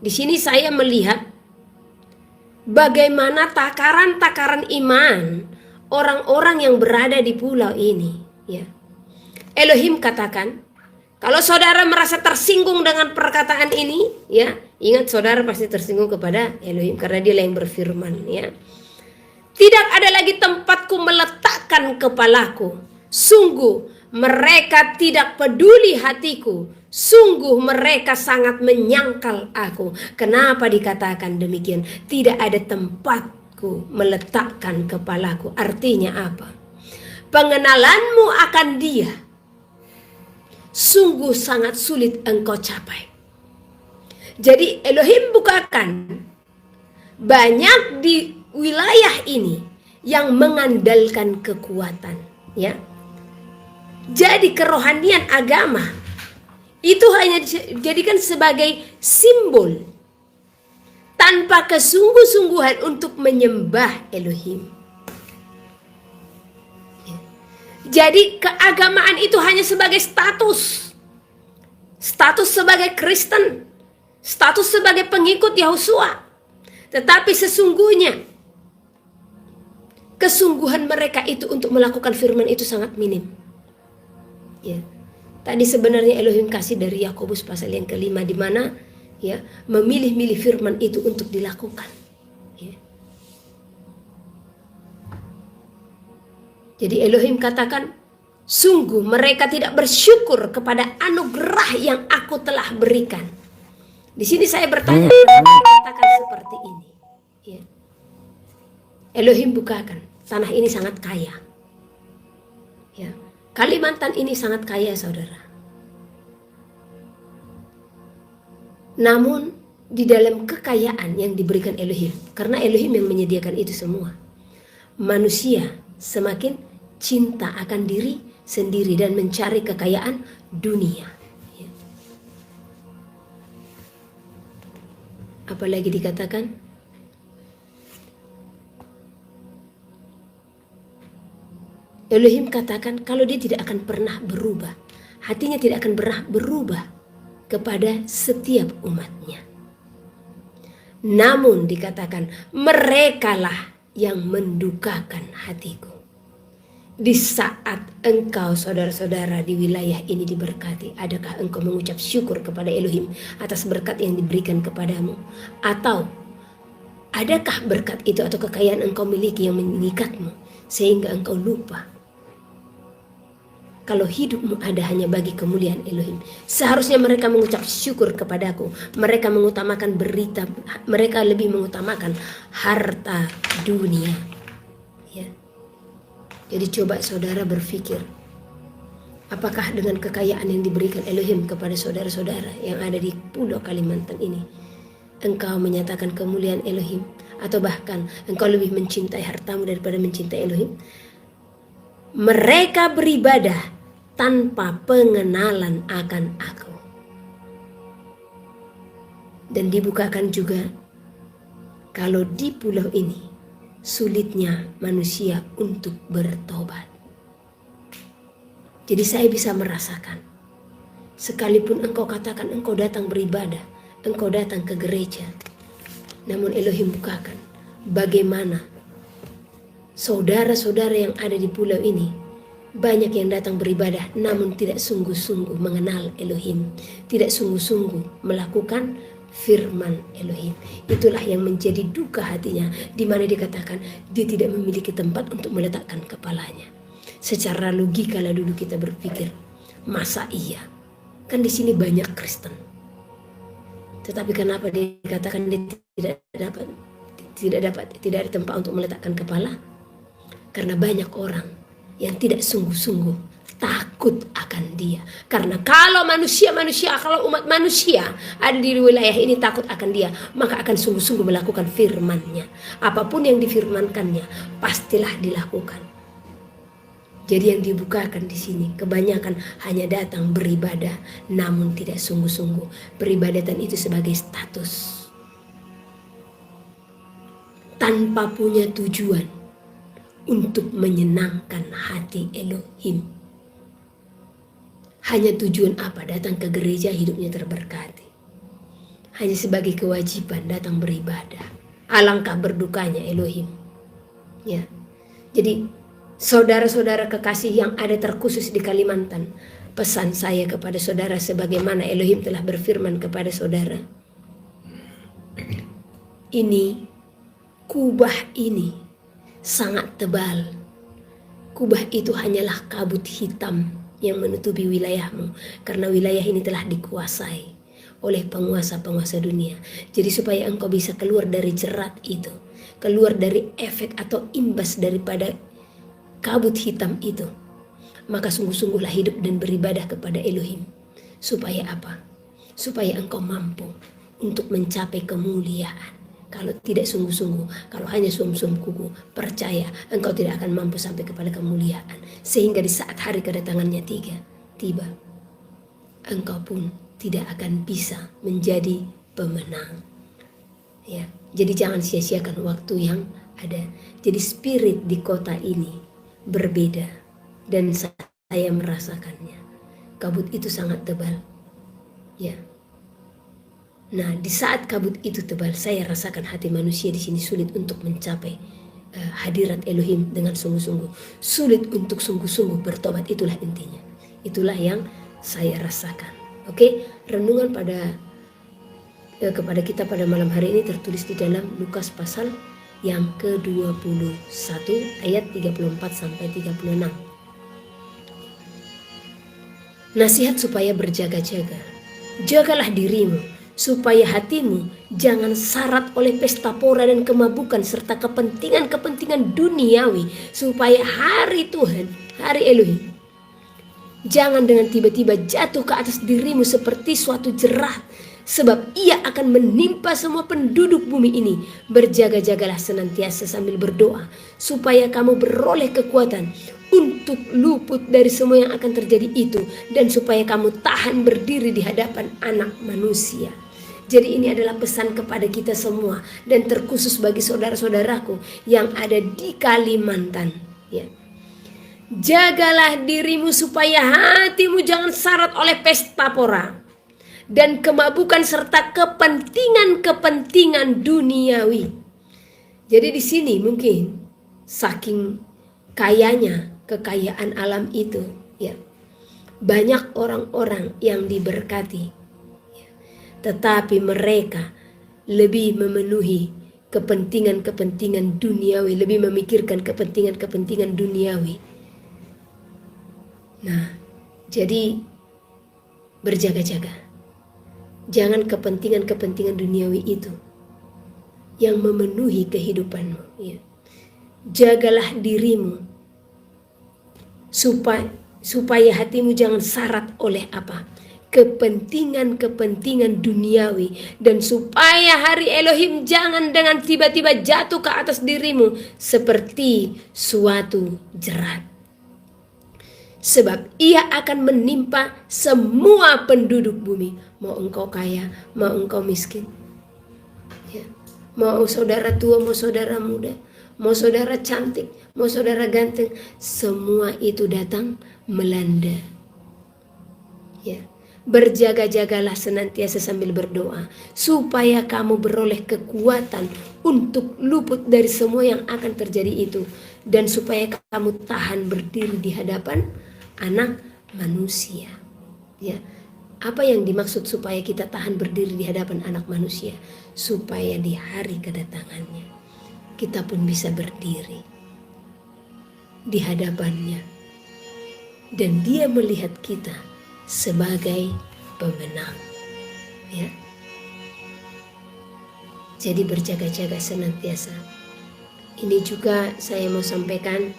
Di sini saya melihat bagaimana takaran-takaran iman orang-orang yang berada di pulau ini, ya. Elohim katakan, kalau saudara merasa tersinggung dengan perkataan ini, ya, ingat saudara pasti tersinggung kepada Elohim karena dia yang berfirman, ya. Tidak ada lagi tempatku meletakkan kepalaku. Sungguh mereka tidak peduli hatiku. Sungguh mereka sangat menyangkal aku. Kenapa dikatakan demikian? Tidak ada tempatku meletakkan kepalaku. Artinya apa? Pengenalanmu akan dia sungguh sangat sulit engkau capai. Jadi Elohim bukakan banyak di wilayah ini yang mengandalkan kekuatan, ya. Jadi kerohanian agama itu hanya dijadikan sebagai simbol tanpa kesungguh-sungguhan untuk menyembah Elohim. Jadi keagamaan itu hanya sebagai status sebagai Kristen, status sebagai pengikut Yahusua. Tetapi sesungguhnya kesungguhan mereka itu untuk melakukan firman itu sangat minim. Ya. Tadi sebenarnya Elohim kasih dari Yakobus pasal yang kelima, di mana ya memilih-milih firman itu untuk dilakukan. Ya. Jadi Elohim katakan, sungguh mereka tidak bersyukur kepada anugerah yang aku telah berikan. Di sini saya bertanya, kenapa dikatakan seperti ini? Ya. Elohim bukakan, tanah ini sangat kaya. Ya. Kalimantan ini sangat kaya, saudara. Namun di dalam kekayaan yang diberikan Elohim, karena Elohim yang menyediakan itu semua, manusia semakin cinta akan diri sendiri dan mencari kekayaan dunia. Ya. Apalagi dikatakan, Elohim katakan kalau dia tidak akan pernah berubah, hatinya tidak akan pernah berubah kepada setiap umatnya. Namun dikatakan merekalah yang mendukakan hatiku. Di saat engkau saudara-saudara di wilayah ini diberkati, adakah engkau mengucap syukur kepada Elohim atas berkat yang diberikan kepadamu? Atau adakah berkat itu atau kekayaan engkau miliki yang mengikatmu sehingga engkau lupa kalau hidupmu ada hanya bagi kemuliaan Elohim? Seharusnya mereka mengucap syukur kepadaku. Mereka mengutamakan berita, mereka lebih mengutamakan harta dunia. Ya. Jadi coba saudara berpikir, apakah dengan kekayaan yang diberikan Elohim kepada saudara-saudara yang ada di pulau Kalimantan ini, engkau menyatakan kemuliaan Elohim, atau bahkan engkau lebih mencintai hartamu daripada mencintai Elohim? Mereka beribadah tanpa pengenalan akan aku. Dan dibukakan juga kalau di pulau ini sulitnya manusia untuk bertobat. Jadi saya bisa merasakan, sekalipun engkau katakan engkau datang beribadah, engkau datang ke gereja, namun Elohim bukakan bagaimana saudara-saudara yang ada di pulau ini banyak yang datang beribadah namun tidak sungguh-sungguh mengenal Elohim, tidak sungguh-sungguh melakukan firman Elohim. Itulah yang menjadi duka hatinya, di mana dikatakan dia tidak memiliki tempat untuk meletakkan kepalanya. Secara logika lah dulu kita berpikir, masa iya? Kan di sini banyak Kristen. Tetapi kenapa dikatakan dia tidak ada tempat untuk meletakkan kepala? Karena banyak orang yang tidak sungguh-sungguh takut akan dia. Karena kalau kalau umat manusia ada di wilayah ini takut akan dia, maka akan sungguh-sungguh melakukan firman-Nya. Apapun yang difirmankannya pastilah dilakukan. Jadi yang dibukakan di sini kebanyakan hanya datang beribadah namun tidak sungguh-sungguh. Peribadatan itu sebagai status, tanpa punya tujuan untuk menyenangkan hati Elohim. Hanya tujuan apa? Datang ke gereja hidupnya terberkati. hanya sebagai kewajiban datang beribadah. Alangkah berdukanya Elohim. Ya. Jadi saudara-saudara kekasih yang ada terkhusus di Kalimantan, pesan saya kepada saudara sebagaimana Elohim telah berfirman kepada saudara. Ini kubah ini sangat tebal. Kubah itu hanyalah kabut hitam yang menutupi wilayahmu, karena wilayah ini telah dikuasai oleh penguasa-penguasa dunia. Jadi supaya engkau bisa keluar dari jerat itu, keluar dari efek atau imbas daripada kabut hitam itu, maka sungguh-sungguhlah hidup dan beribadah kepada Elohim. Supaya apa? Supaya engkau mampu untuk mencapai kemuliaan. Kalau tidak sungguh-sungguh, kalau hanya sum-sum kuku, percaya engkau tidak akan mampu sampai kepada kemuliaan. Sehingga di saat hari kedatangannya tiba, engkau pun tidak akan bisa menjadi pemenang. Ya, jadi jangan sia-siakan waktu yang ada. Jadi spirit di kota ini berbeda dan saya merasakannya. Kabut itu sangat tebal. Ya. Nah, di saat kabut itu tebal, saya rasakan hati manusia di sini sulit untuk mencapai hadirat Elohim dengan sungguh-sungguh. Sulit untuk sungguh-sungguh bertobat, itulah intinya. Itulah yang saya rasakan. Oke, renungan kepada kita pada malam hari ini tertulis di dalam Lukas pasal yang ke-21 ayat 34 sampai 36. Nasihat supaya berjaga-jaga. Jagalah dirimu, supaya hatimu jangan syarat oleh pesta pora dan kemabukan serta kepentingan-kepentingan duniawi, supaya hari Tuhan, hari Elohim, jangan dengan tiba-tiba jatuh ke atas dirimu seperti suatu jerat, sebab ia akan menimpa semua penduduk bumi ini. Berjaga-jagalah senantiasa sambil berdoa, supaya kamu beroleh kekuatan untuk luput dari semua yang akan terjadi itu, dan supaya kamu tahan berdiri di hadapan Anak Manusia. Jadi ini adalah pesan kepada kita semua, dan terkhusus bagi saudara-saudaraku yang ada di Kalimantan. Ya. Jagalah dirimu supaya hatimu jangan syarat oleh pesta pora dan kemabukan serta kepentingan-kepentingan duniawi. Jadi di sini mungkin saking kayanya kekayaan alam itu, ya, banyak orang-orang yang diberkati, ya, tetapi mereka lebih memenuhi kepentingan-kepentingan duniawi, lebih memikirkan kepentingan-kepentingan duniawi. Nah, jadi berjaga-jaga. Jangan kepentingan-kepentingan duniawi itu yang memenuhi kehidupanmu, ya. Jagalah dirimu supaya hatimu jangan syarat oleh apa? Kepentingan-kepentingan duniawi, dan supaya hari Elohim jangan dengan tiba-tiba jatuh ke atas dirimu seperti suatu jerat. Sebab ia akan menimpa semua penduduk bumi. Mau engkau kaya, mau engkau miskin, ya. Mau saudara tua, mau saudara muda, mau saudara cantik, mau saudara ganteng, semua itu datang melanda. Ya. Berjaga-jagalah senantiasa sambil berdoa, supaya kamu beroleh kekuatan untuk luput dari semua yang akan terjadi itu, dan supaya kamu tahan berdiri di hadapan Anak Manusia. Ya. Apa yang dimaksud supaya kita tahan berdiri di hadapan Anak Manusia? Supaya di hari kedatangannya kita pun bisa berdiri di hadapannya, dan dia melihat kita sebagai pemenang, ya. Jadi berjaga-jaga senantiasa. Ini juga saya mau sampaikan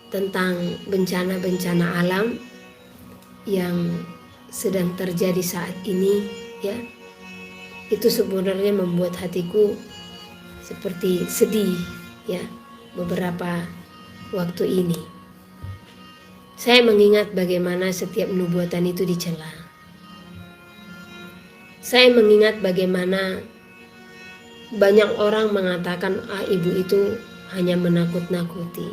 tentang bencana-bencana alam yang sedang terjadi saat ini, ya. Itu sebenarnya membuat hatiku seperti sedih, ya, beberapa waktu ini. Saya mengingat bagaimana setiap nubuatan itu dicela. Saya mengingat bagaimana banyak orang mengatakan, ibu itu hanya menakut-nakuti.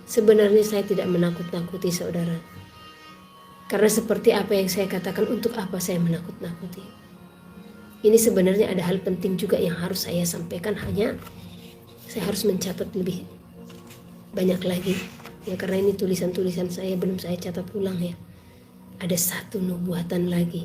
Sebenarnya saya tidak menakut-nakuti, saudara. Karena seperti apa yang saya katakan, untuk apa saya menakut-nakuti? Ini sebenarnya ada hal penting juga yang harus saya sampaikan, hanya saya harus mencatat lebih banyak lagi ya, karena ini tulisan-tulisan saya belum saya catat ulang ya. Ada satu nubuatan lagi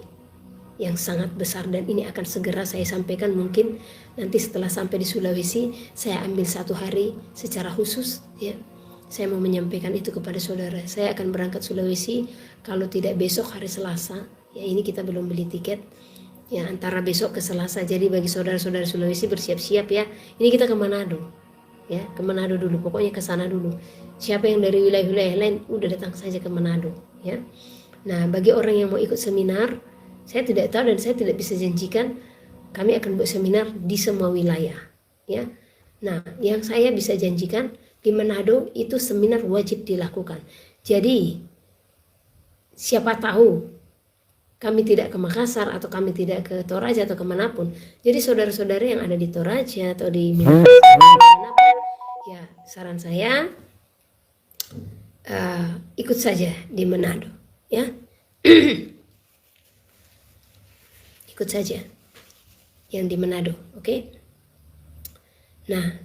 yang sangat besar, dan ini akan segera saya sampaikan. Mungkin nanti setelah sampai di Sulawesi saya ambil 1 hari secara khusus ya, saya mau menyampaikan itu kepada saudara. Saya akan berangkat Sulawesi, kalau tidak besok hari Selasa ya, ini kita belum beli tiket ya, antara besok ke Selasa. Jadi bagi saudara-saudara Sulawesi bersiap-siap ya. Ini kita ke Manado ya, ke Manado dulu, pokoknya ke sana dulu. Siapa yang dari wilayah-wilayah lain udah datang saja ke Manado ya. Nah, bagi orang yang mau ikut seminar, saya tidak tahu dan saya tidak bisa janjikan kami akan buat seminar di semua wilayah ya. Nah, yang saya bisa janjikan di Manado itu seminar wajib dilakukan. Jadi siapa tahu kami tidak ke Makassar atau kami tidak ke Toraja atau kemanapun. Jadi saudara-saudara yang ada di Toraja atau di Makassar, ya saran saya ikut saja di Manado ya. Ikut saja yang di Manado, oke? Nah,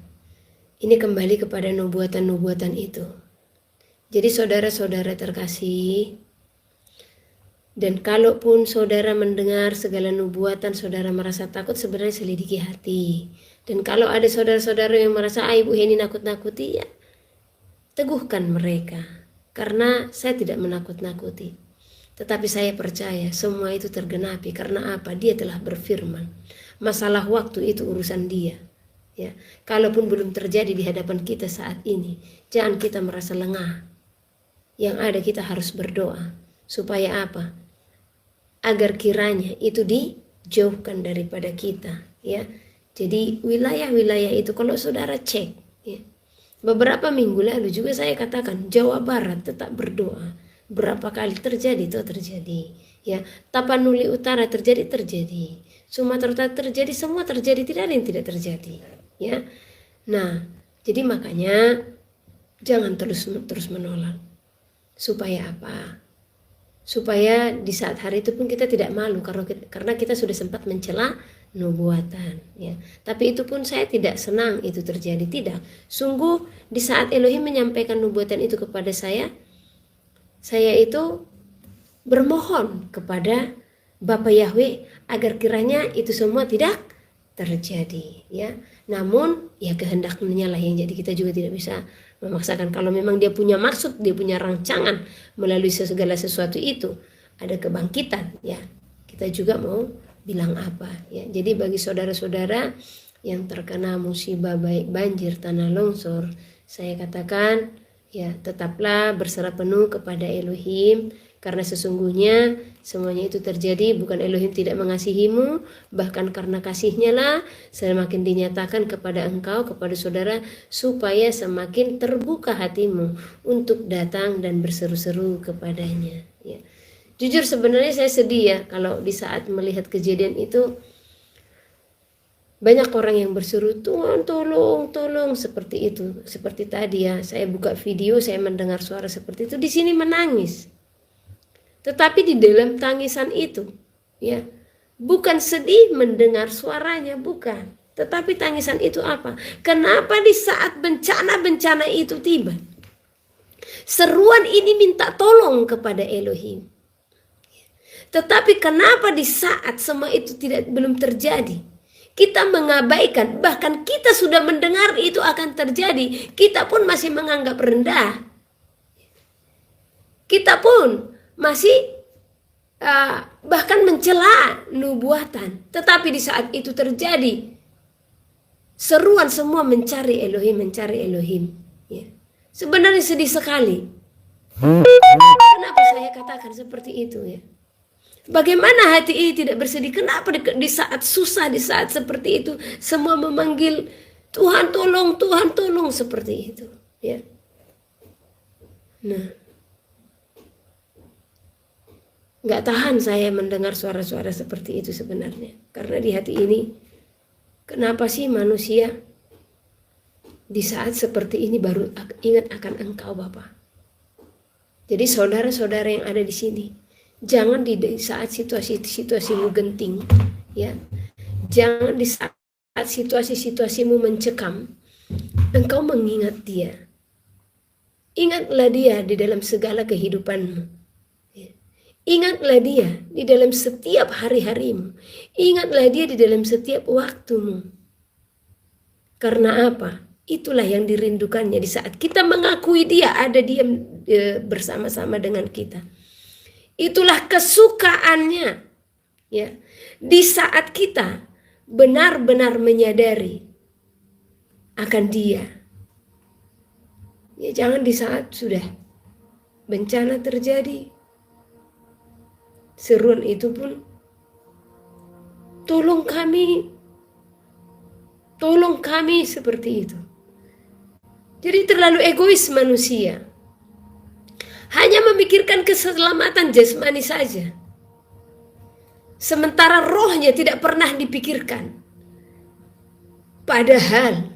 ini kembali kepada nubuatan-nubuatan itu. Jadi saudara-saudara terkasih, dan kalaupun saudara mendengar segala nubuatan, saudara merasa takut, sebenarnya selidiki hati. Dan kalau ada saudara-saudara yang merasa Ibu Heni nakut-nakuti, ya teguhkan mereka. Karena saya tidak menakut-nakuti. Tetapi saya percaya semua itu tergenapi. Karena apa? Dia telah berfirman. Masalah waktu itu urusan dia. Ya, kalaupun belum terjadi di hadapan kita saat ini, jangan kita merasa lengah. Yang ada kita harus berdoa. Supaya apa? Agar kiranya itu dijauhkan daripada kita ya. Jadi wilayah-wilayah itu kalau saudara cek ya, beberapa minggu lalu juga saya katakan Jawa Barat tetap berdoa. Berapa kali terjadi itu terjadi ya. Tapanuli Utara terjadi, Sumatera Utara terjadi, semua terjadi, tidak ada yang tidak terjadi ya. Nah, jadi makanya jangan terus menolak. Supaya apa? Supaya di saat hari itu pun kita tidak malu karena kita sudah sempat mencela nubuatan ya. Tapi itu pun saya tidak senang itu terjadi, tidak. Sungguh di saat Elohim menyampaikan nubuatan itu kepada saya itu bermohon kepada Bapa Yahweh agar kiranya itu semua tidak terjadi ya. Namun ya kehendaknya lah yang jadi, kita juga tidak bisa memaksakan. Kalau memang dia punya maksud, dia punya rancangan melalui segala sesuatu itu, ada kebangkitan ya, kita juga mau bilang apa ya. Jadi bagi saudara-saudara yang terkena musibah baik banjir, tanah longsor, saya katakan ya tetaplah berserah penuh kepada Elohim. Karena sesungguhnya semuanya itu terjadi bukan Elohim tidak mengasihimu, bahkan karena kasihnya lah semakin dinyatakan kepada engkau, kepada saudara, supaya semakin terbuka hatimu untuk datang dan berseru-seru kepadanya ya. Jujur sebenarnya saya sedih ya kalau di saat melihat kejadian itu banyak orang yang berseru Tuhan tolong, tolong, seperti itu. Seperti tadi ya, saya buka video, saya mendengar suara seperti itu, di sini menangis. Tetapi di dalam tangisan itu ya, bukan sedih mendengar suaranya, bukan. Tetapi tangisan itu apa? Kenapa di saat bencana-bencana itu tiba, seruan ini minta tolong kepada Elohim. Tetapi kenapa di saat semua itu belum terjadi, kita mengabaikan, bahkan kita sudah mendengar itu akan terjadi, kita pun masih menganggap rendah. Kita pun masih bahkan mencela nubuatan. Tetapi di saat itu terjadi, seruan semua mencari Elohim, mencari Elohim ya. Sebenarnya sedih sekali. Kenapa saya katakan seperti itu ya? Bagaimana hati ini tidak bersedih? Kenapa di saat susah, di saat seperti itu semua memanggil Tuhan tolong, Tuhan tolong, seperti itu ya. Nah, nggak tahan saya mendengar suara-suara seperti itu sebenarnya. Karena di hati ini, kenapa sih manusia di saat seperti ini baru ingat akan Engkau Bapa? Jadi saudara-saudara yang ada di sini, jangan di saat situasi-situasimu genting ya, Jangan di saat situasi-situasimu mencekam, engkau mengingat dia. Ingatlah dia di dalam segala kehidupanmu. Ingatlah dia di dalam setiap hari-harimu. Ingatlah dia di dalam setiap waktumu. Karena apa? Itulah yang dirindukannya di saat kita mengakui dia ada dia bersama-sama dengan kita. Itulah kesukaannya. Ya. Di saat kita benar-benar menyadari akan dia. Ya, jangan di saat sudah bencana terjadi. Seruan itu pun, tolong kami seperti itu. Jadi terlalu egois manusia. Hanya memikirkan keselamatan jasmani saja. Sementara rohnya tidak pernah dipikirkan. Padahal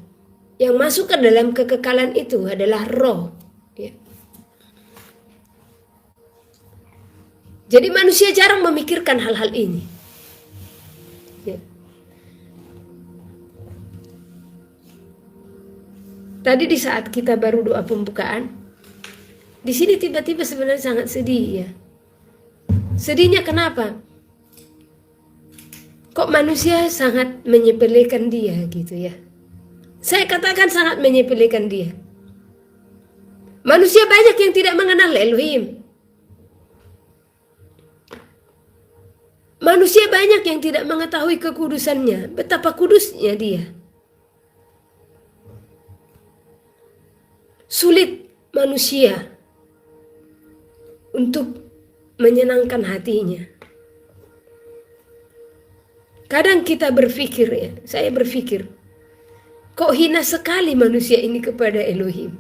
yang masuk ke dalam kekekalan itu adalah roh. Ya. Jadi manusia jarang memikirkan hal-hal ini. Ya. Tadi di saat kita baru doa pembukaan, di sini tiba-tiba sebenarnya sangat sedih ya. Sedihnya kenapa? Kok manusia sangat menyepelekan dia gitu ya. Saya katakan sangat menyepelekan dia. Manusia banyak yang tidak mengenal Elohim. Manusia banyak yang tidak mengetahui kekudusannya, betapa kudusnya dia. Sulit manusia untuk menyenangkan hatinya. Kadang kita berpikir ya, saya berpikir, kok hina sekali manusia ini kepada Elohim.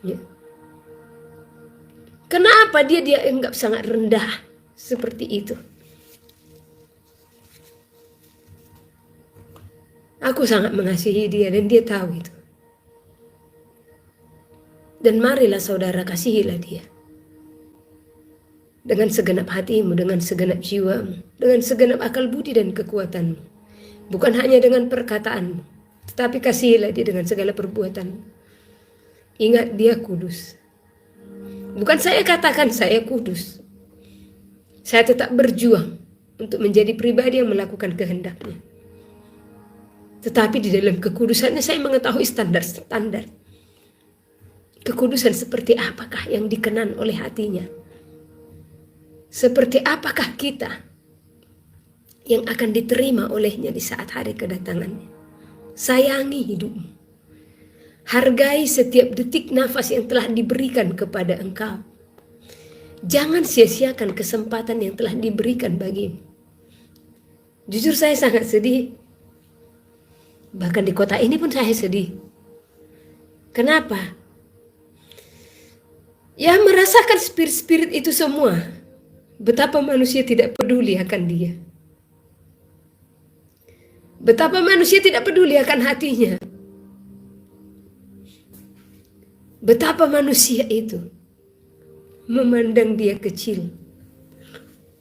Ya. Kenapa dia anggap sangat rendah seperti itu? Aku sangat mengasihi dia dan dia tahu itu. Dan marilah saudara kasihilah dia. Dengan segenap hatimu, dengan segenap jiwamu, dengan segenap akal budi dan kekuatanmu. Bukan hanya dengan perkataanmu, tetapi kasihilah dia dengan segala perbuatanmu. Ingat dia kudus. Bukan saya katakan saya kudus. Saya tetap berjuang untuk menjadi pribadi yang melakukan kehendaknya. Tetapi di dalam kekudusannya saya mengetahui standar-standar. Kekudusan seperti apakah yang dikenan oleh hatinya? Seperti apakah kita yang akan diterima olehnya di saat hari kedatangannya? Sayangi hidupmu. Hargai setiap detik nafas yang telah diberikan kepada engkau. Jangan sia-siakan kesempatan yang telah diberikan bagimu. Jujur saya sangat sedih. Bahkan di kota ini pun saya sedih. Kenapa? Ya, merasakan spirit-spirit itu semua. Betapa manusia tidak peduli akan dia. Betapa manusia tidak peduli akan hatinya. Betapa manusia itu memandang dia kecil,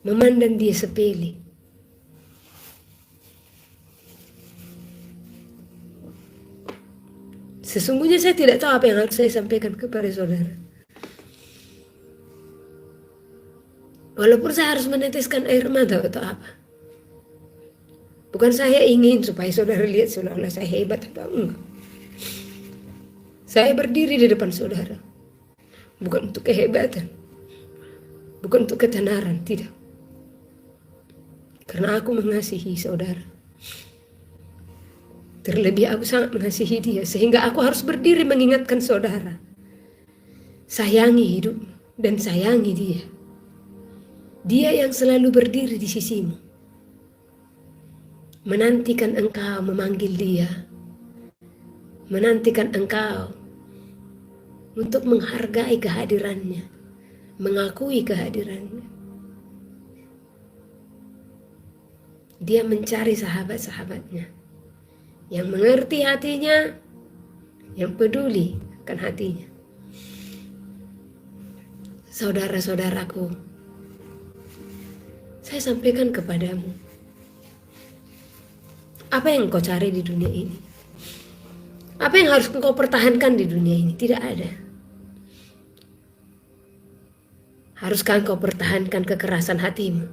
memandang dia sepele. Sesungguhnya saya tidak tahu apa yang harus saya sampaikan kepada saudara. Walaupun saya harus meneteskan air mata atau apa. Bukan saya ingin supaya saudara lihat seolah-olah saya hebat atau enggak. Saya berdiri di depan saudara. Bukan untuk kehebatan. Bukan untuk ketenaran, tidak. Karena aku mengasihi saudara. Terlebih aku sangat mengasihi dia. Sehingga aku harus berdiri mengingatkan saudara. Sayangi hidup dan sayangi dia. Dia yang selalu berdiri di sisimu. Menantikan engkau memanggil dia. Menantikan engkau untuk menghargai kehadirannya. Mengakui kehadirannya. Dia mencari sahabat-sahabatnya. Yang mengerti hatinya. Yang peduli akan hatinya. Saudara-saudaraku, saya sampaikan kepadamu, Apa yang engkau cari di dunia ini? Apa yang harus engkau pertahankan di dunia ini? Tidak ada. Haruskah engkau pertahankan kekerasan hatimu?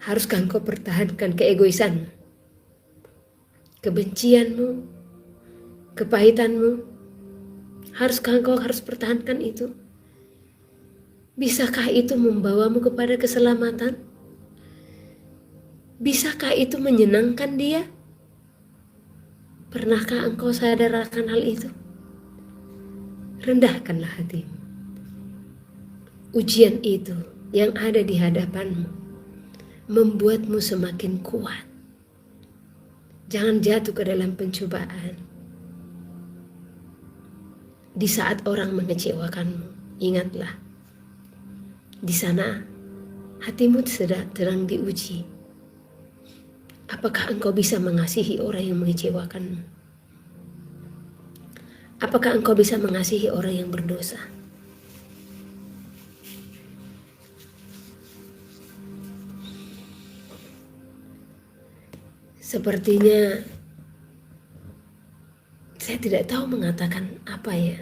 Haruskah engkau pertahankan keegoisanmu? Kebencianmu? Kepahitanmu? Haruskah engkau harus pertahankan itu? Bisakah itu membawamu kepada keselamatan? Bisakah itu menyenangkan dia? Pernahkah engkau sadar akan hal itu? Rendahkanlah hatimu. Ujian itu yang ada di hadapanmu membuatmu semakin kuat. Jangan jatuh ke dalam pencobaan. Di saat orang mengecewakanmu, ingatlah, di sana hatimu sedang diuji. Apakah engkau bisa mengasihi orang yang mengecewakanmu? Apakah engkau bisa mengasihi orang yang berdosa? Sepertinya saya tidak tahu mengatakan apa ya.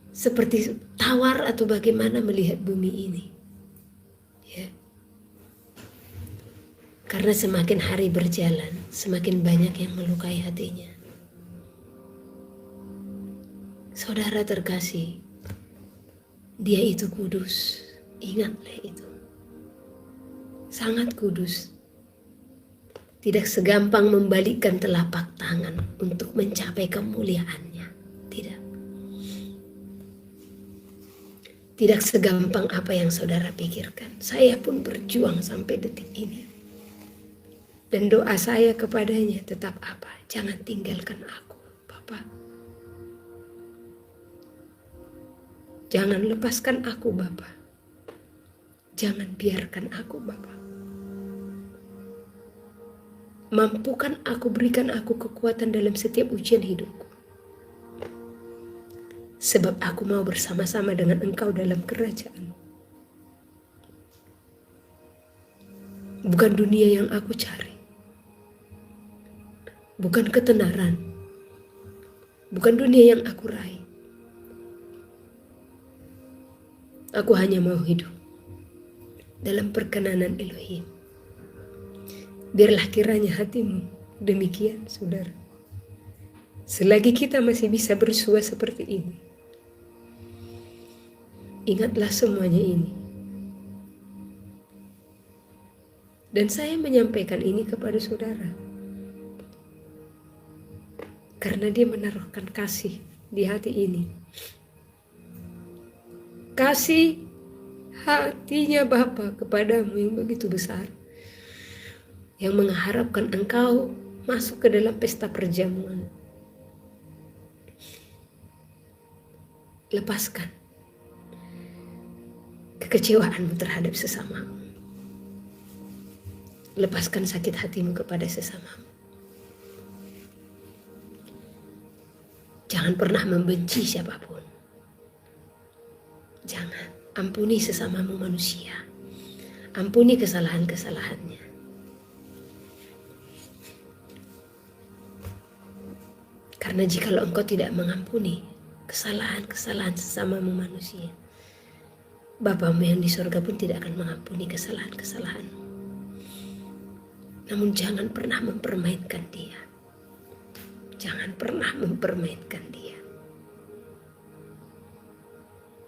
Seperti tawar atau bagaimana melihat bumi ini. Ya. Karena semakin hari berjalan, semakin banyak yang melukai hatinya. Saudara terkasih, dia itu kudus. Ingatlah itu. Sangat kudus. Tidak segampang membalikkan telapak tangan untuk mencapai kemuliaannya. Tidak. Tidak segampang apa yang saudara pikirkan. Saya pun berjuang sampai detik ini. Dan doa saya kepadanya tetap apa? Jangan tinggalkan aku, Bapak. Jangan lepaskan aku, Bapak. Jangan biarkan aku, Bapak. Mampukan aku, berikan aku kekuatan dalam setiap ujian hidupku. Sebab aku mau bersama-sama dengan Engkau dalam kerajaan. Bukan dunia yang aku cari. Bukan ketenaran. Bukan dunia yang aku raih. Aku hanya mau hidup dalam perkenanan Elohim. Biarlah kiranya hatimu demikian, saudara. Selagi kita masih bisa bersua seperti ini, ingatlah semuanya ini. Dan saya menyampaikan ini kepada saudara. Karena dia menaruhkan kasih di hati ini. Kasih hatinya Bapa kepadamu yang begitu besar. Yang mengharapkan engkau masuk ke dalam pesta perjamuan. Lepaskan kekecewaanmu terhadap sesamamu. Lepaskan sakit hatimu kepada sesamamu. Jangan pernah membenci siapapun. Jangan. Ampuni sesamamu manusia. Ampuni kesalahan-kesalahannya. Karena jikalau engkau tidak mengampuni kesalahan-kesalahan sesamamu manusia, Bapamu yang di surga pun tidak akan mengampuni kesalahan-kesalahanmu. Namun jangan pernah mempermainkan dia. Jangan pernah mempermainkan dia.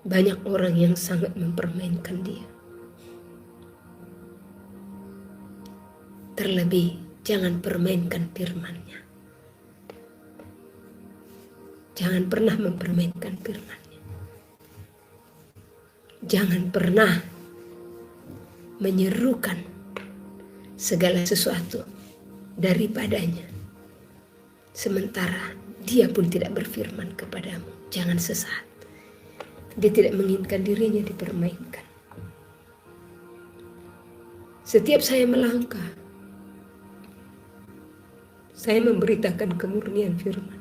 Banyak orang yang sangat mempermainkan dia. Terlebih jangan permainkan firman-Nya. Jangan pernah mempermainkan firman-Nya. Jangan pernah menyerukan segala sesuatu daripadanya. Sementara dia pun tidak berfirman kepadamu. Jangan sesat. Dia tidak menginginkan dirinya dipermainkan. Setiap saya melangkah, saya memberitakan kemurnian firman.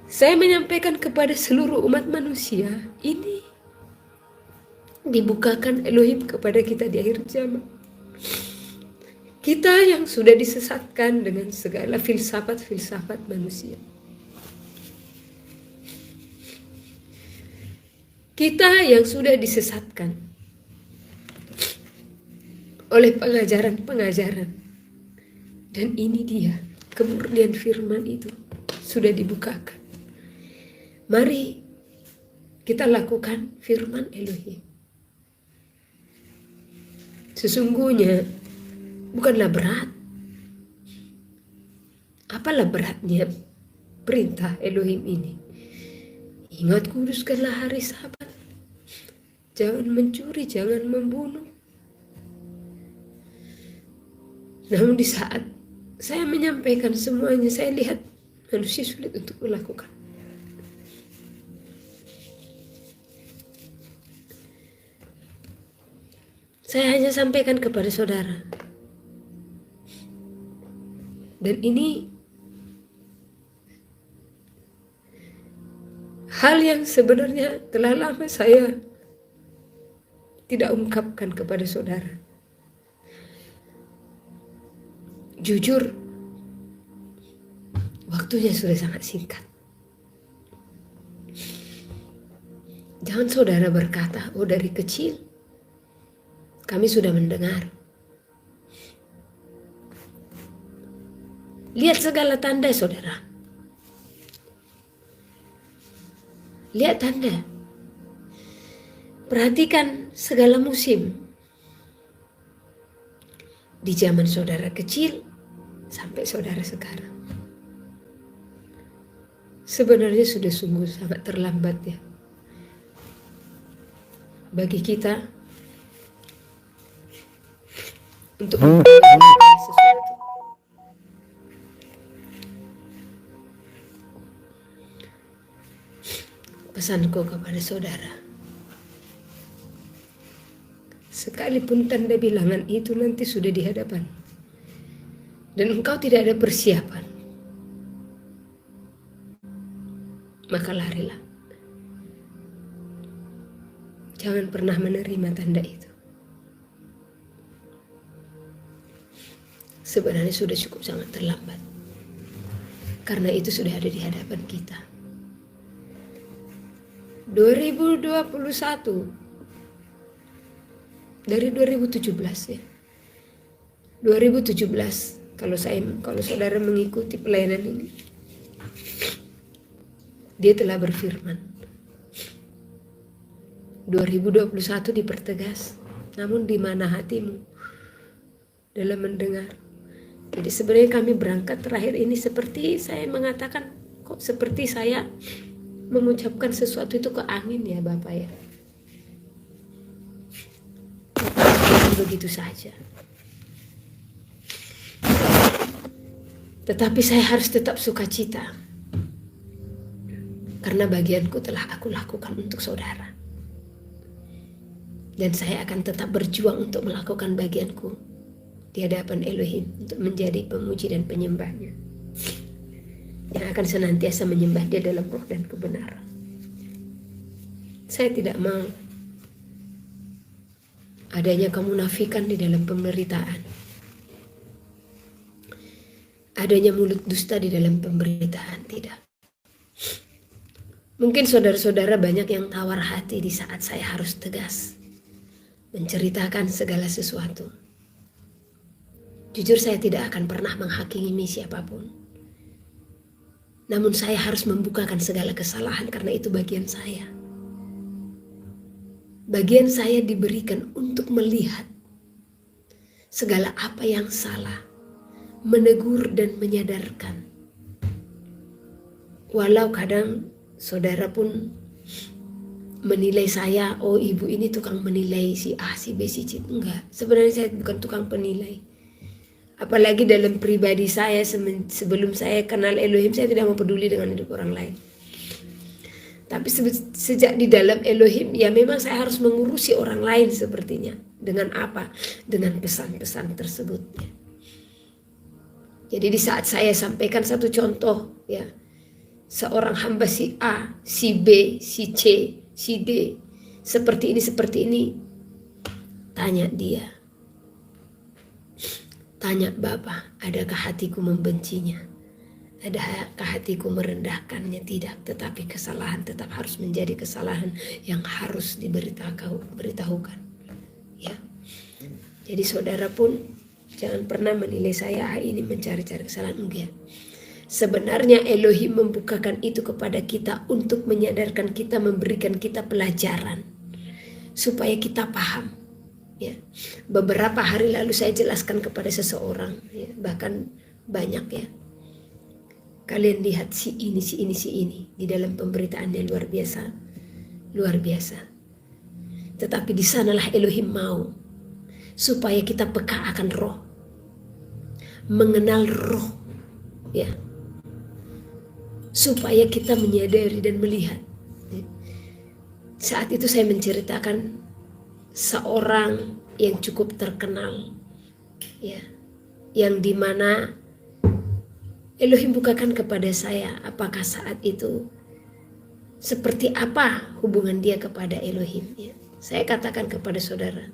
Saya menyampaikan kepada seluruh umat manusia, ini dibukakan Elohim kepada kita di akhir zaman. Kita yang sudah disesatkan dengan segala filsafat-filsafat manusia. Kita yang sudah disesatkan oleh pengajaran-pengajaran. Dan ini dia, kemurnian firman itu sudah dibukakan. Mari kita lakukan firman Elohim. Sesungguhnya bukanlah berat. Apalah beratnya perintah Elohim ini? Ingat, kuduskanlah hari Sabat. Jangan mencuri, jangan membunuh. Namun di saat saya menyampaikan semuanya, saya lihat manusia sulit untuk melakukan. Saya hanya sampaikan kepada saudara. Dan ini hal yang sebenarnya telah lama saya tidak ungkapkan kepada saudara. Jujur, waktunya sudah sangat singkat. Jangan saudara berkata, oh dari kecil kami sudah mendengar. Lihat segala tanda, saudara. Lihat tanda. Perhatikan segala musim. Di zaman saudara kecil sampai saudara sekarang. Sebenarnya sudah sungguh sangat terlambat ya. Bagi kita untuk melakukan sesuatu. Pesanku kepada saudara, sekalipun tanda bilangan itu nanti sudah di hadapan dan engkau tidak ada persiapan, maka larilah. Jangan pernah menerima tanda itu. Sebenarnya sudah cukup sangat terlambat, karena itu sudah ada di hadapan kita. 2021 dari 2017 ya. 2017 kalau saudara mengikuti pelayanan ini, dia telah berfirman. 2021 dipertegas, namun di mana hatimu dalam mendengar? Jadi sebenarnya kami berangkat terakhir ini seperti saya mengatakan, kok seperti saya mengucapkan sesuatu itu ke angin ya Bapak ya. Begitu saja. Tetapi saya harus tetap sukacita. Karena bagianku telah aku lakukan untuk saudara. Dan saya akan tetap berjuang untuk melakukan bagianku di hadapan Elohim untuk menjadi pemuji dan penyembahnya, yang akan senantiasa menyembah Dia dalam roh dan kebenaran. Saya tidak mau adanya kemunafikan di dalam pemberitaan, adanya mulut dusta di dalam pemberitaan, tidak. Mungkin saudara-saudara banyak yang tawar hati di saat saya harus tegas menceritakan segala sesuatu. Jujur saya tidak akan pernah menghakimi siapapun. Namun saya harus membukakan segala kesalahan karena itu bagian saya. Bagian saya diberikan untuk melihat segala apa yang salah, menegur dan menyadarkan. Walau kadang saudara pun menilai saya, oh ibu ini tukang menilai si A, si B, si C. Enggak, sebenarnya saya bukan tukang penilai. Apalagi dalam pribadi saya, sebelum saya kenal Elohim, saya tidak mau peduli dengan hidup orang lain. Tapi sejak di dalam Elohim, ya memang saya harus mengurusi orang lain sepertinya. Dengan apa? Dengan pesan-pesan tersebut. Ya. Jadi di saat saya sampaikan satu contoh, ya, seorang hamba si A, si B, si C, si D, seperti ini, tanya dia. Tanya Bapa, adakah hatiku membencinya? Adakah hatiku merendahkannya? Tidak, tetapi kesalahan tetap harus menjadi kesalahan yang harus diberitahukan. Ya. Jadi saudara pun jangan pernah menilai saya ini mencari-cari kesalahan, enggak. Sebenarnya Elohim membukakan itu kepada kita untuk menyadarkan kita, memberikan kita pelajaran supaya kita paham. Ya, beberapa hari lalu saya jelaskan kepada seseorang, ya, bahkan banyak ya. Kalian lihat si ini di dalam pemberitaannya luar biasa. Tetapi di sanalah Elohim mau supaya kita peka akan roh, mengenal roh, ya, supaya kita menyadari dan melihat. Saat itu saya menceritakan seorang yang cukup terkenal, ya, yang dimana Elohim bukakan kepada saya apakah saat itu seperti apa hubungan dia kepada Elohim. Ya. Saya katakan kepada saudara,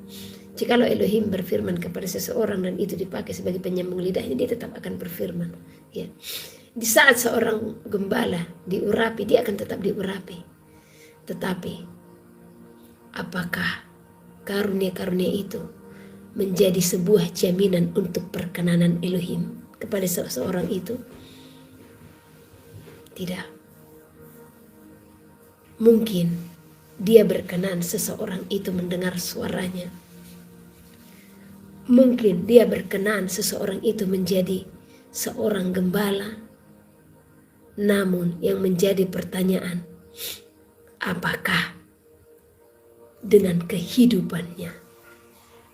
jikalau Elohim berfirman kepada seseorang dan itu dipakai sebagai penyambung lidahnya, dia tetap akan berfirman. Ya. Di saat seorang gembala diurapi, dia akan tetap diurapi. Tetapi apakah karunia-karunia itu menjadi sebuah jaminan untuk perkenanan Elohim kepada seseorang itu? Tidak. Mungkin dia berkenan seseorang itu mendengar suaranya. Mungkin dia berkenan seseorang itu menjadi seorang gembala. Namun yang menjadi pertanyaan, apakah dengan kehidupannya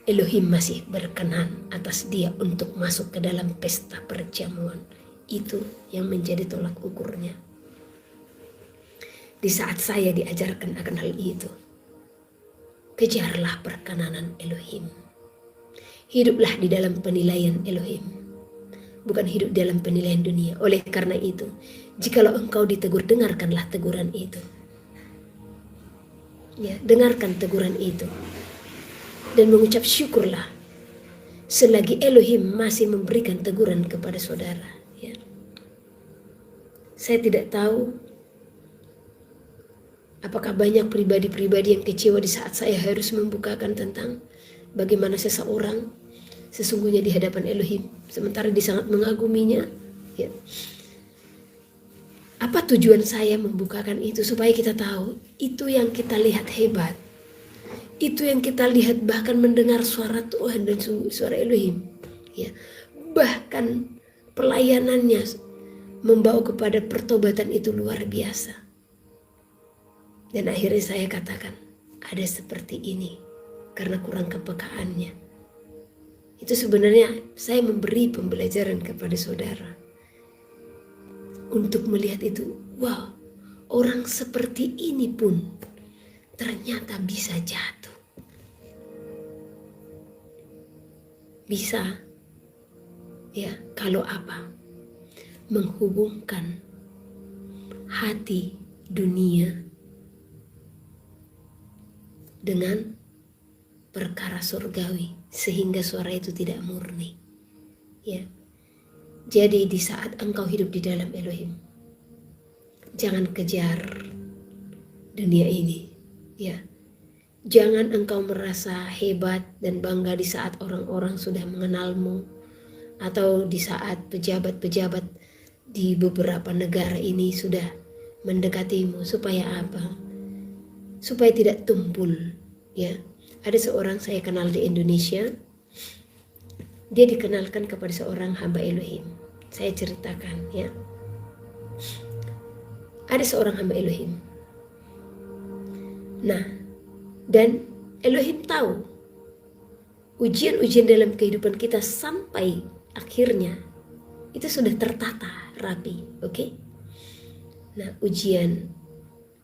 Elohim masih berkenan atas dia untuk masuk ke dalam pesta perjamuan? Itu yang menjadi tolak ukurnya. Di saat saya diajarkan akan hal itu, kejarlah perkenanan Elohim. Hiduplah di dalam penilaian Elohim, bukan hidup dalam penilaian dunia. Oleh karena itu, jikalau engkau ditegur, dengarkanlah teguran itu. Ya, dengarkan teguran itu. Dan mengucap syukurlah selagi Elohim masih memberikan teguran kepada saudara. Ya. Saya tidak tahu apakah banyak pribadi-pribadi yang kecewa di saat saya harus membukakan tentang bagaimana seseorang sesungguhnya di hadapan Elohim, sementara dia sangat mengaguminya. Ya. Apa tujuan saya membukakan itu? Supaya kita tahu, itu yang kita lihat hebat. Itu yang kita lihat bahkan mendengar suara Tuhan dan suara Elohim. Ya. Bahkan pelayanannya membawa kepada pertobatan itu luar biasa. Dan akhirnya saya katakan, ada seperti ini karena kurang kepekaannya. Itu sebenarnya saya memberi pembelajaran kepada saudara. Untuk melihat itu, wow, orang seperti ini pun ternyata bisa jatuh. Bisa, ya, kalau apa? Menghubungkan hati dunia dengan perkara surgawi sehingga suara itu tidak murni. Ya. Jadi di saat engkau hidup di dalam Elohim, jangan kejar dunia ini, ya. Jangan engkau merasa hebat dan bangga di saat orang-orang sudah mengenalmu, atau di saat pejabat-pejabat di beberapa negara ini sudah mendekatimu. Supaya apa? Supaya tidak tumpul, ya. Ada seorang saya kenal di Indonesia. Dia dikenalkan kepada seorang hamba Elohim. Saya ceritakan, ya. Ada seorang hamba Elohim. Nah, dan Elohim tahu ujian-ujian dalam kehidupan kita sampai akhirnya itu sudah tertata rapi, oke? Nah, ujian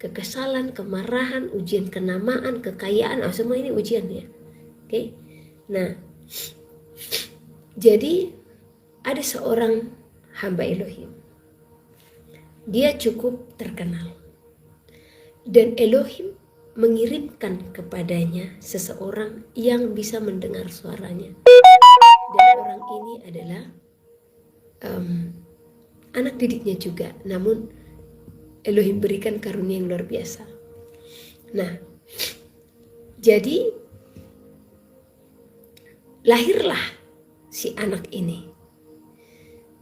kekesalan, kemarahan, ujian kenamaan, kekayaan, semua ini ujian, ya. Oke? Nah, jadi ada seorang hamba Elohim. Dia cukup terkenal. Dan Elohim mengirimkan kepadanya seseorang yang bisa mendengar suaranya. Dan orang ini adalah anak didiknya juga, namun Elohim berikan karunia yang luar biasa. Nah, jadi lahirlah si anak ini.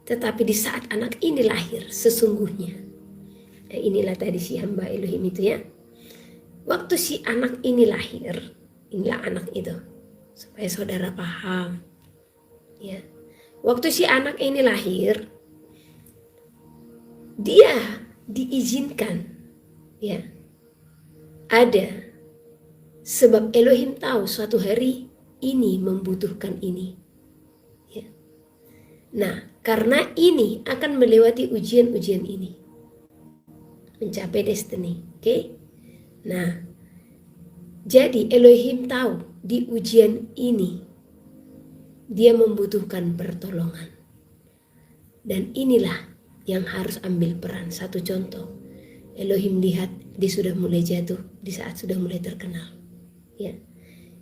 Tetapi di saat anak ini lahir sesungguhnya, inilah tadi si hamba Elohim itu ya. Waktu si anak ini lahir, inilah anak itu, supaya saudara paham. Ya, waktu si anak ini lahir, dia diizinkan, ya, ada sebab Elohim tahu suatu hari ini membutuhkan ini. Ya. Nah, karena ini akan melewati ujian-ujian ini, mencapai destiny. Oke? Nah, jadi Elohim tahu di ujian ini dia membutuhkan pertolongan. Dan inilah yang harus ambil peran. Satu contoh, Elohim lihat dia sudah mulai jatuh di saat sudah mulai terkenal. Ya,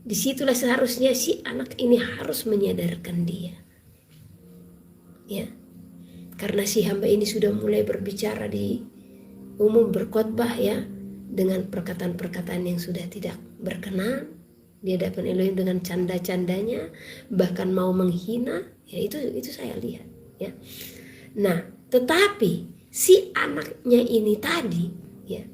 disitulah seharusnya si anak ini harus menyadarkan dia. Ya, karena si hamba ini sudah mulai berbicara di umum, berkhotbah ya, dengan perkataan-perkataan yang sudah tidak berkenan di hadapan Elohim, dengan canda-candanya, bahkan mau menghina. Ya, itu saya lihat. Ya, nah, tetapi si anaknya ini tadi ya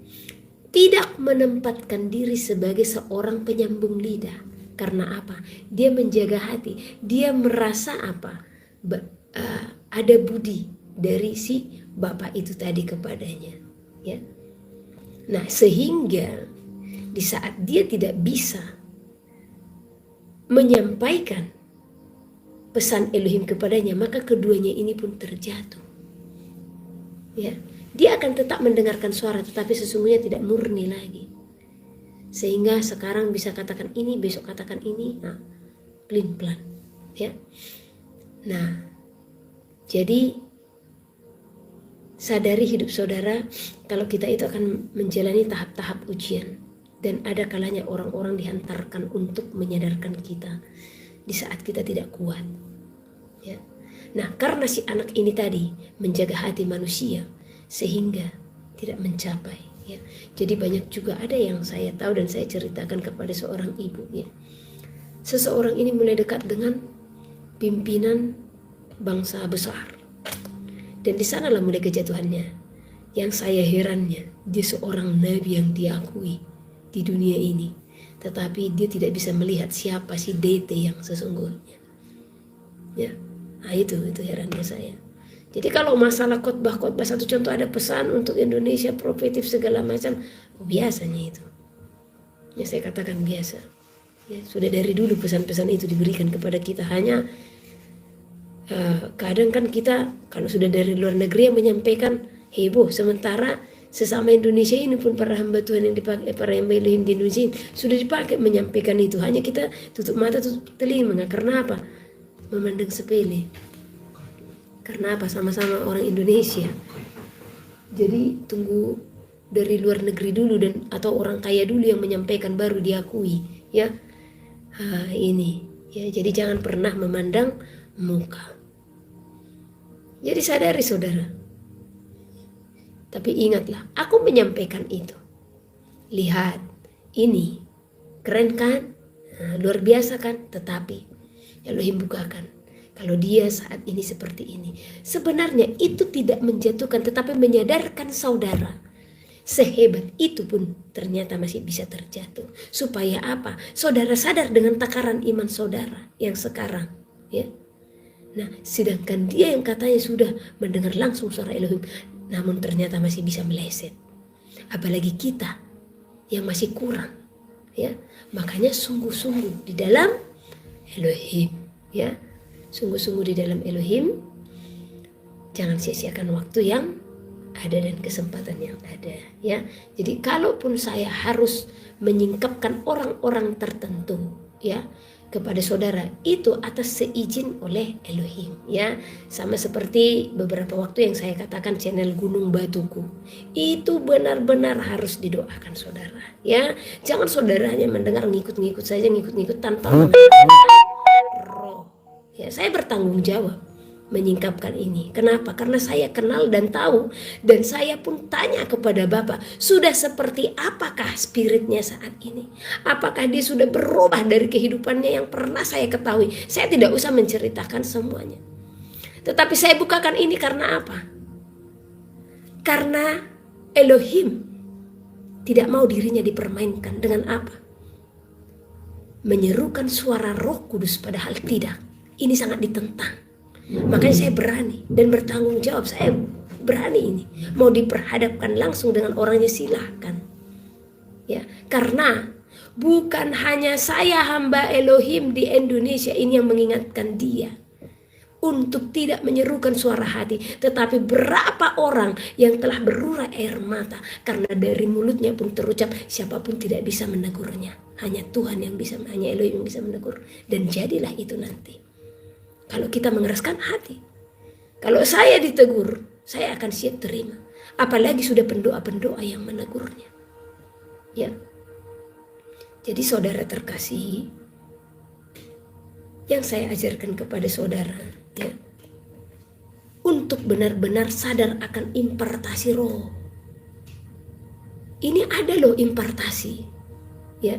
tidak menempatkan diri sebagai seorang penyambung lidah. Karena apa? Dia menjaga hati. Dia merasa apa? Ada budi dari si bapak itu tadi kepadanya. Ya. Nah, sehingga di saat dia tidak bisa menyampaikan pesan Elohim kepadanya, maka keduanya ini pun terjatuh. Ya, dia akan tetap mendengarkan suara, tetapi sesungguhnya tidak murni lagi. Sehingga sekarang bisa katakan ini, besok katakan ini, nah, pelin-pelan. Ya, nah, jadi sadari hidup saudara, kalau kita itu akan menjalani tahap-tahap ujian, dan ada kalanya orang-orang dihantarkan untuk menyadarkan kita di saat kita tidak kuat. Ya. Nah, karena si anak ini tadi menjaga hati manusia sehingga tidak mencapai. Ya. Jadi banyak juga ada yang saya tahu dan saya ceritakan kepada seorang ibu. Ya. Seseorang ini mulai dekat dengan pimpinan bangsa besar, dan di sanalah mulai kejatuhannya. Yang saya herannya, dia seorang nabi yang diakui di dunia ini, tetapi dia tidak bisa melihat siapa si DT yang sesungguhnya. Ya, nah itu herannya saya. Jadi kalau masalah khotbah satu contoh, ada pesan untuk Indonesia profetif segala macam, biasanya itu. Ya saya katakan biasa. Ya, sudah dari dulu pesan-pesan itu diberikan kepada kita. Hanya kadang kan kita kalau sudah dari luar negeri yang menyampaikan heboh, sementara sesama Indonesia ini pun para hamba Tuhan yang dipakai, para hamba Elohim di Indonesia sudah dipakai menyampaikan itu. Hanya kita tutup mata, tutup telinga. Karena apa? Memandang sepele. Karena apa? Sama-sama orang Indonesia. Jadi tunggu dari luar negeri dulu, dan atau orang kaya dulu yang menyampaikan baru diakui. Ya, ini. Ya, jadi jangan pernah memandang muka. Jadi sadari saudara. Tapi ingatlah, aku menyampaikan itu. Lihat, ini keren kan? Nah, luar biasa kan? Tetapi Elohim bukakan. Kalau dia saat ini seperti ini. Sebenarnya itu tidak menjatuhkan, tetapi menyadarkan saudara. Sehebat itu pun ternyata masih bisa terjatuh. Supaya apa? Saudara sadar dengan takaran iman saudara yang sekarang. Ya. Nah, sedangkan dia yang katanya sudah mendengar langsung suara Elohim, namun ternyata masih bisa meleset. Apalagi kita yang masih kurang, ya. Makanya sungguh-sungguh di dalam Elohim, ya. Sungguh-sungguh di dalam Elohim. Jangan sia-siakan waktu yang ada dan kesempatan yang ada, ya. Jadi kalaupun saya harus menyingkapkan orang-orang tertentu, ya, kepada saudara itu atas seizin oleh Elohim, ya. Sama seperti beberapa waktu yang saya katakan channel Gunung Batuku, itu benar-benar harus didoakan saudara, ya. Jangan saudara hanya mendengar ngikut-ngikut saja, ngikut-ngikut tanpa mengenal roh. Ya, saya bertanggung jawab menyingkapkan ini. Kenapa? Karena saya kenal dan tahu, dan saya pun tanya kepada Bapak, sudah seperti apakah spiritnya saat ini? Apakah dia sudah berubah dari kehidupannya yang pernah saya ketahui? Saya tidak usah menceritakan semuanya. Tetapi saya bukakan ini karena apa? Karena Elohim tidak mau dirinya dipermainkan. Dengan apa? Menyerukan suara Roh Kudus, padahal tidak. Ini sangat ditentang. Makanya saya berani dan bertanggung jawab. Saya berani ini. Mau diperhadapkan langsung dengan orangnya, silahkan. Ya, karena bukan hanya saya hamba Elohim di Indonesia ini yang mengingatkan dia untuk tidak menyerukan suara hati, tetapi berapa orang yang telah berurai air mata karena dari mulutnya pun terucap, siapapun tidak bisa menegurnya. Hanya Tuhan yang bisa, hanya Elohim yang bisa menegur. Dan jadilah itu nanti. Kalau kita mengeraskan hati, kalau saya ditegur, saya akan siap terima. Apalagi sudah pendoa-pendoa yang menegurnya. Ya. Jadi saudara terkasih, yang saya ajarkan kepada saudara, ya, untuk benar-benar sadar akan impartasi roh. Ini ada loh impartasi, ya.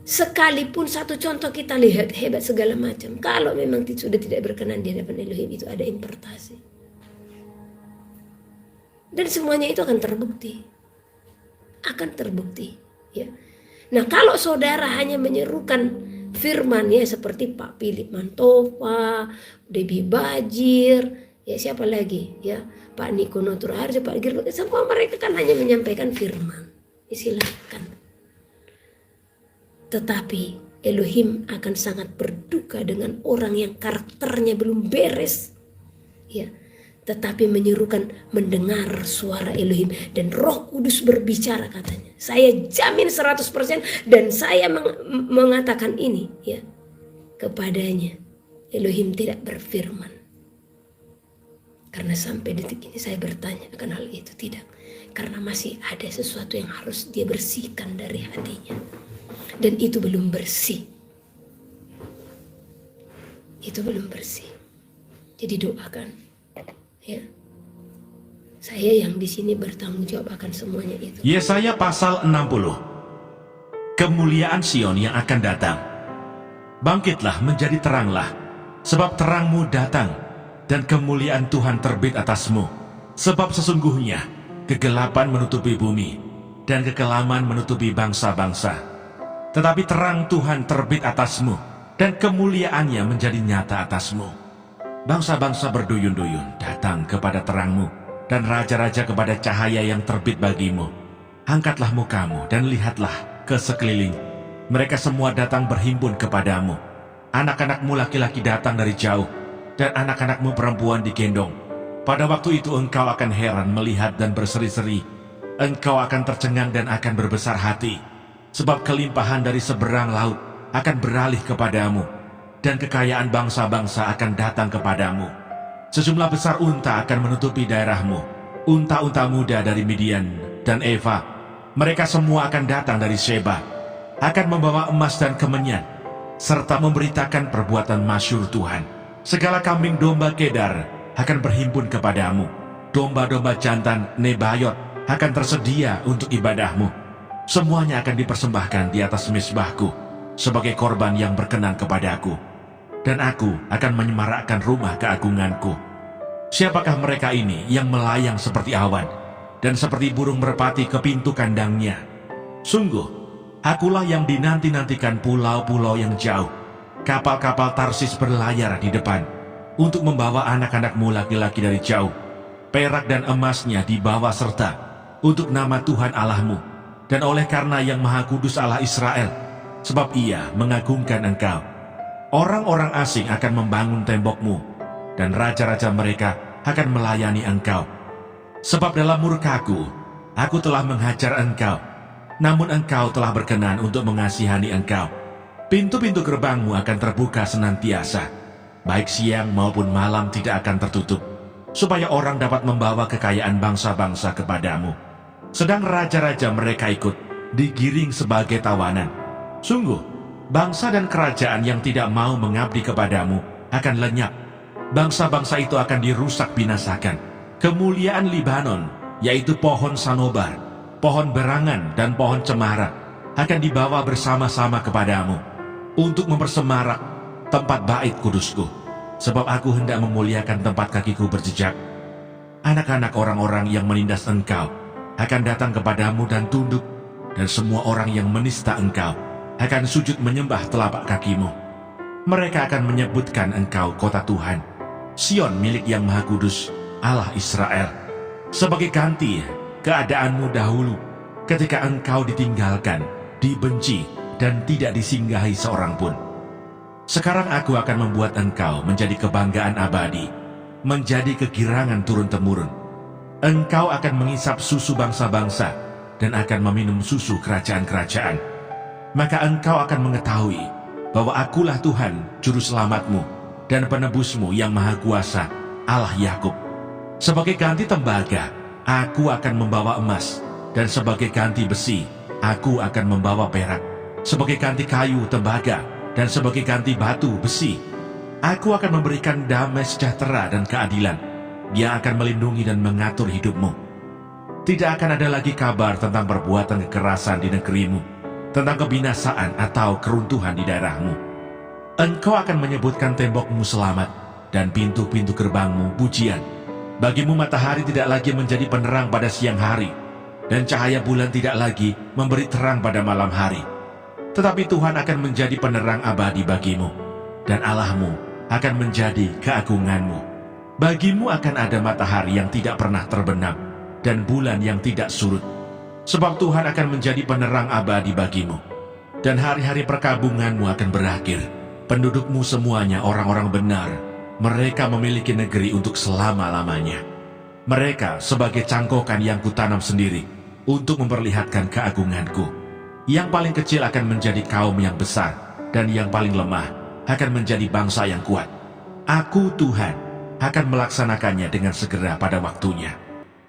Sekalipun satu contoh kita lihat hebat segala macam, kalau memang sudah tidak berkenan di hadapan Elohim, itu ada impartasi. Dan semuanya itu akan terbukti. Akan terbukti, ya. Nah, kalau saudara hanya menyerukan firman, ya, seperti Pak Philip Mantova, Debbie Bajir, ya, siapa lagi, ya, Pak Niko Noturharjo, Pak Gilbert, semua mereka kan hanya menyampaikan firman. Ya, silakan. Tetapi Elohim akan sangat berduka dengan orang yang karakternya belum beres, ya, tetapi menyerukan mendengar suara Elohim dan Roh Kudus berbicara, katanya. Saya jamin 100% dan saya mengatakan ini, ya, kepadanya. Elohim tidak berfirman. Karena sampai detik ini saya bertanya akan hal itu, tidak. Karena masih ada sesuatu yang harus dia bersihkan dari hatinya. Dan itu belum bersih. Itu belum bersih. Jadi doakan, ya. Saya yang di sini bertanggung jawab akan semuanya itu. Yesaya pasal 60. Kemuliaan Sion yang akan datang. Bangkitlah, menjadi teranglah, sebab terangmu datang, dan kemuliaan Tuhan terbit atasmu. Sebab sesungguhnya kegelapan menutupi bumi, dan kekelaman menutupi bangsa-bangsa. Tetapi terang Tuhan terbit atasmu, dan kemuliaannya menjadi nyata atasmu. Bangsa-bangsa berduyun-duyun datang kepada terangmu, dan raja-raja kepada cahaya yang terbit bagimu. Angkatlah mukamu dan lihatlah ke sekeliling. Mereka semua datang berhimpun kepadamu. Anak-anakmu laki-laki datang dari jauh, dan anak-anakmu perempuan digendong. Pada waktu itu engkau akan heran melihat dan berseri-seri. Engkau akan tercengang dan akan berbesar hati. Sebab kelimpahan dari seberang laut akan beralih kepadamu, dan kekayaan bangsa-bangsa akan datang kepadamu. Sejumlah besar unta akan menutupi daerahmu, unta-unta muda dari Midian dan Eva. Mereka semua akan datang dari Sheba, akan membawa emas dan kemenyan, serta memberitakan perbuatan masyhur Tuhan. Segala kambing domba Kedar akan berhimpun kepadamu. Domba-domba jantan Nebayot akan tersedia untuk ibadahmu. Semuanya akan dipersembahkan di atas mezbahku sebagai korban yang berkenan kepadaku. Dan aku akan menyemarakkan rumah keagunganku. Siapakah mereka ini yang melayang seperti awan dan seperti burung merpati ke pintu kandangnya? Sungguh, akulah yang dinanti-nantikan pulau-pulau yang jauh. Kapal-kapal Tarsis berlayar di depan untuk membawa anak-anakmu laki-laki dari jauh. Perak dan emasnya dibawa serta untuk nama Tuhan Allahmu, dan oleh karena yang Maha Kudus Allah Israel, sebab ia mengagungkan engkau. Orang-orang asing akan membangun tembokmu, dan raja-raja mereka akan melayani engkau. Sebab dalam murkaku, aku telah menghajar engkau, namun engkau telah berkenan untuk mengasihani engkau. Pintu-pintu gerbangmu akan terbuka senantiasa, baik siang maupun malam tidak akan tertutup, supaya orang dapat membawa kekayaan bangsa-bangsa kepadamu. Sedang raja-raja mereka ikut, digiring sebagai tawanan. Sungguh, bangsa dan kerajaan yang tidak mau mengabdi kepadamu akan lenyap. Bangsa-bangsa itu akan dirusak binasakan. Kemuliaan Libanon, yaitu pohon sanobar, pohon berangan dan pohon cemara, akan dibawa bersama-sama kepadamu untuk mempersemarak tempat bait kudusku, sebab aku hendak memuliakan tempat kakiku berjejak. Anak-anak orang-orang yang menindas engkau akan datang kepadamu dan tunduk, dan semua orang yang menista engkau akan sujud menyembah telapak kakimu. Mereka akan menyebutkan engkau kota Tuhan, Sion milik Yang Maha Kudus, Allah Israel, sebagai ganti keadaanmu dahulu ketika engkau ditinggalkan, dibenci, dan tidak disinggahi seorang pun. Sekarang aku akan membuat engkau menjadi kebanggaan abadi, menjadi kegirangan turun-temurun. Engkau akan mengisap susu bangsa-bangsa dan akan meminum susu kerajaan-kerajaan. Maka engkau akan mengetahui bahwa akulah Tuhan, juru selamatmu dan penebusmu yang maha kuasa, Allah Yakub. Sebagai ganti tembaga, aku akan membawa emas, dan sebagai ganti besi, aku akan membawa perak. Sebagai ganti kayu tembaga, dan sebagai ganti batu besi, aku akan memberikan damai sejahtera dan keadilan. Dia akan melindungi dan mengatur hidupmu. Tidak akan ada lagi kabar tentang perbuatan kekerasan di negerimu, tentang kebinasaan atau keruntuhan di daerahmu. Engkau akan menyebutkan tembokmu selamat, dan pintu-pintu gerbangmu pujian. Bagimu matahari tidak lagi menjadi penerang pada siang hari, dan cahaya bulan tidak lagi memberi terang pada malam hari. Tetapi Tuhan akan menjadi penerang abadi bagimu, dan Allahmu akan menjadi keagunganmu. Bagimu akan ada matahari yang tidak pernah terbenam, dan bulan yang tidak surut. Sebab Tuhan akan menjadi penerang abadi bagimu, dan hari-hari perkabunganmu akan berakhir. Pendudukmu semuanya orang-orang benar, mereka memiliki negeri untuk selama-lamanya. Mereka sebagai cangkokan yang kutanam sendiri, untuk memperlihatkan keagunganku. Yang paling kecil akan menjadi kaum yang besar, dan yang paling lemah akan menjadi bangsa yang kuat. Aku Tuhan akan melaksanakannya dengan segera pada waktunya.